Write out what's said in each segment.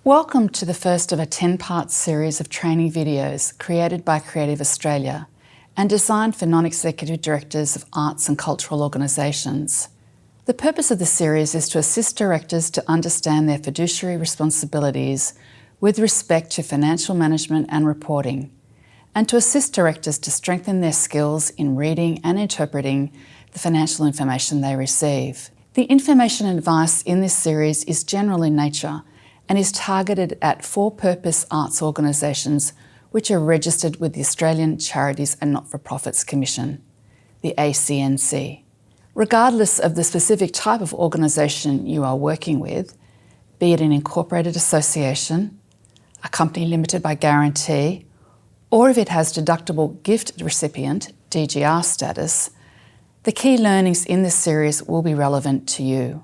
Welcome to the first of a 10-part series of training videos created by Creative Australia and designed for non-executive directors of arts and cultural organisations. The purpose of the series is to assist directors to understand their fiduciary responsibilities with respect to financial management and reporting, and to assist directors to strengthen their skills in reading and interpreting the financial information they receive. The information and advice in this series is general in nature and is targeted at for-purpose arts organisations which are registered with the Australian Charities and Not-for-Profits Commission, the ACNC. Regardless of the specific type of organisation you are working with, be it an incorporated association, a company limited by guarantee, or if it has deductible gift recipient, DGR status, the key learnings in this series will be relevant to you.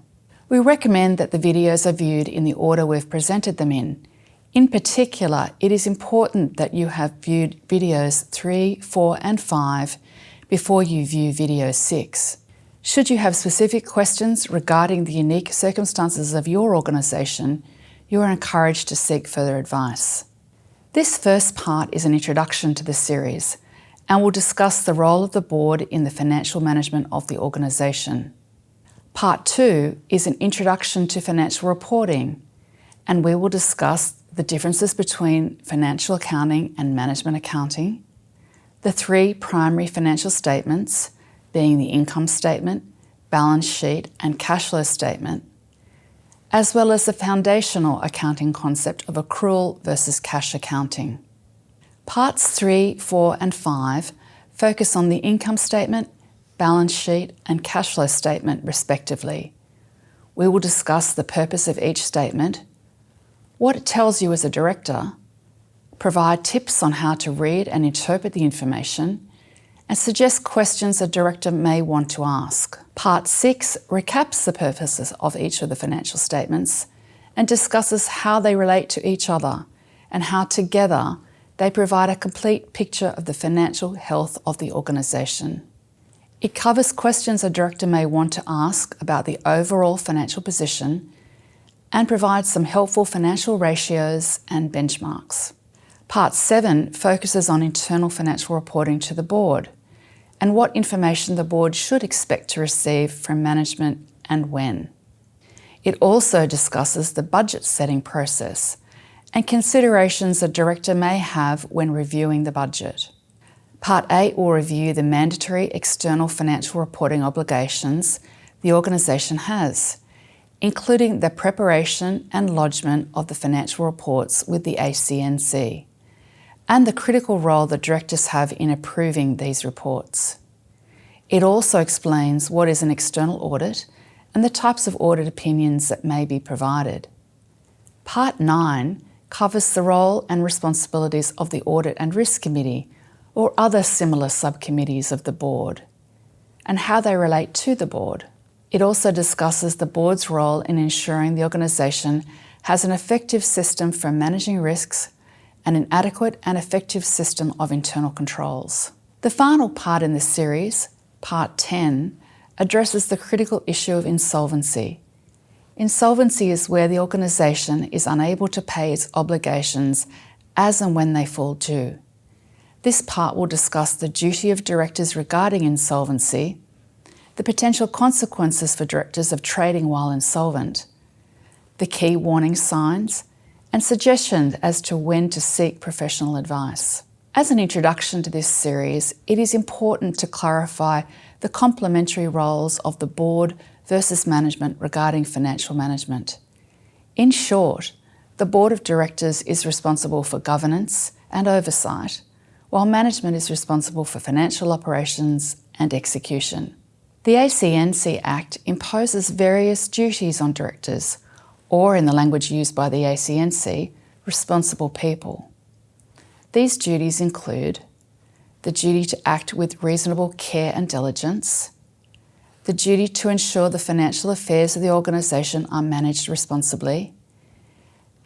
We recommend that the videos are viewed in the order we've presented them in. In particular, it is important that you have viewed videos 3, 4 and 5 before you view video 6. Should you have specific questions regarding the unique circumstances of your organisation, you are encouraged to seek further advice. This first part is an introduction to the series and will discuss the role of the board in the financial management of the organisation. Part 2 is an introduction to financial reporting, and we will discuss the differences between financial accounting and management accounting, the 3 primary financial statements, being the income statement, balance sheet and cash flow statement, as well as the foundational accounting concept of accrual versus cash accounting. Parts 3, 4 and 5 focus on the income statement, balance sheet and cash flow statement respectively. We will discuss the purpose of each statement, what it tells you as a director, provide tips on how to read and interpret the information, and suggest questions a director may want to ask. Part 6 recaps the purposes of each of the financial statements and discusses how they relate to each other and how together they provide a complete picture of the financial health of the organisation. It covers questions a director may want to ask about the overall financial position and provides some helpful financial ratios and benchmarks. Part 7 focuses on internal financial reporting to the board and what information the board should expect to receive from management and when. It also discusses the budget setting process and considerations a director may have when reviewing the budget. Part 8 will review the mandatory external financial reporting obligations the organisation has, including the preparation and lodgement of the financial reports with the ACNC, and the critical role the directors have in approving these reports. It also explains what is an external audit and the types of audit opinions that may be provided. Part 9 covers the role and responsibilities of the Audit and Risk Committee or other similar subcommittees of the board, and how they relate to the board. It also discusses the board's role in ensuring the organisation has an effective system for managing risks and an adequate and effective system of internal controls. The final part in this series, Part 10, addresses the critical issue of insolvency. Insolvency is where the organisation is unable to pay its obligations as and when they fall due. This part will discuss the duty of directors regarding insolvency, the potential consequences for directors of trading while insolvent, the key warning signs, and suggestions as to when to seek professional advice. As an introduction to this series, it is important to clarify the complementary roles of the board versus management regarding financial management. In short, the board of directors is responsible for governance and oversight, while management is responsible for financial operations and execution. The ACNC Act imposes various duties on directors, or in the language used by the ACNC, responsible people. These duties include the duty to act with reasonable care and diligence, the duty to ensure the financial affairs of the organisation are managed responsibly,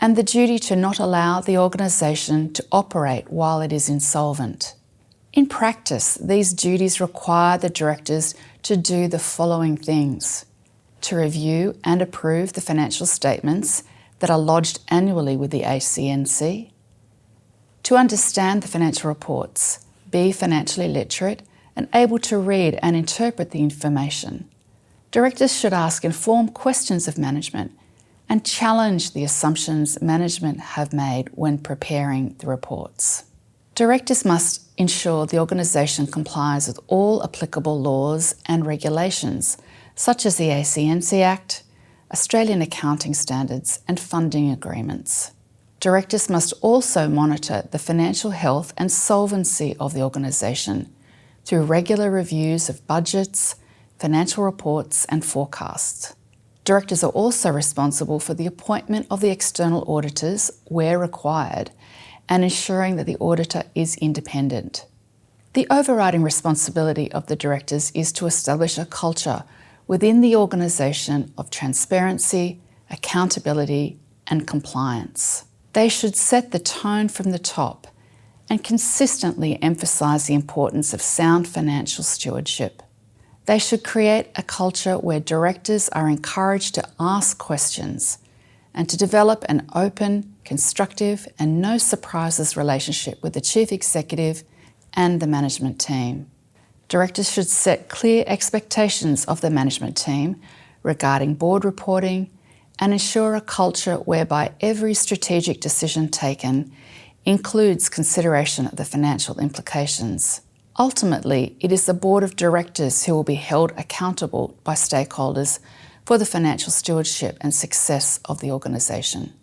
and the duty to not allow the organisation to operate while it is insolvent. In practice, these duties require the directors to do the following things: to review and approve the financial statements that are lodged annually with the ACNC. To understand the financial reports, be financially literate and able to read and interpret the information. Directors should ask informed questions of management and challenge the assumptions management have made when preparing the reports. Directors must ensure the organisation complies with all applicable laws and regulations, such as the ACNC Act, Australian accounting standards and funding agreements. Directors must also monitor the financial health and solvency of the organisation through regular reviews of budgets, financial reports and forecasts. Directors are also responsible for the appointment of the external auditors where required and ensuring that the auditor is independent. The overriding responsibility of the directors is to establish a culture within the organisation of transparency, accountability and compliance. They should set the tone from the top and consistently emphasise the importance of sound financial stewardship. They should create a culture where directors are encouraged to ask questions and to develop an open, constructive and no surprises relationship with the Chief Executive and the management team. Directors should set clear expectations of the management team regarding board reporting and ensure a culture whereby every strategic decision taken includes consideration of the financial implications. Ultimately, it is the Board of Directors who will be held accountable by stakeholders for the financial stewardship and success of the organisation.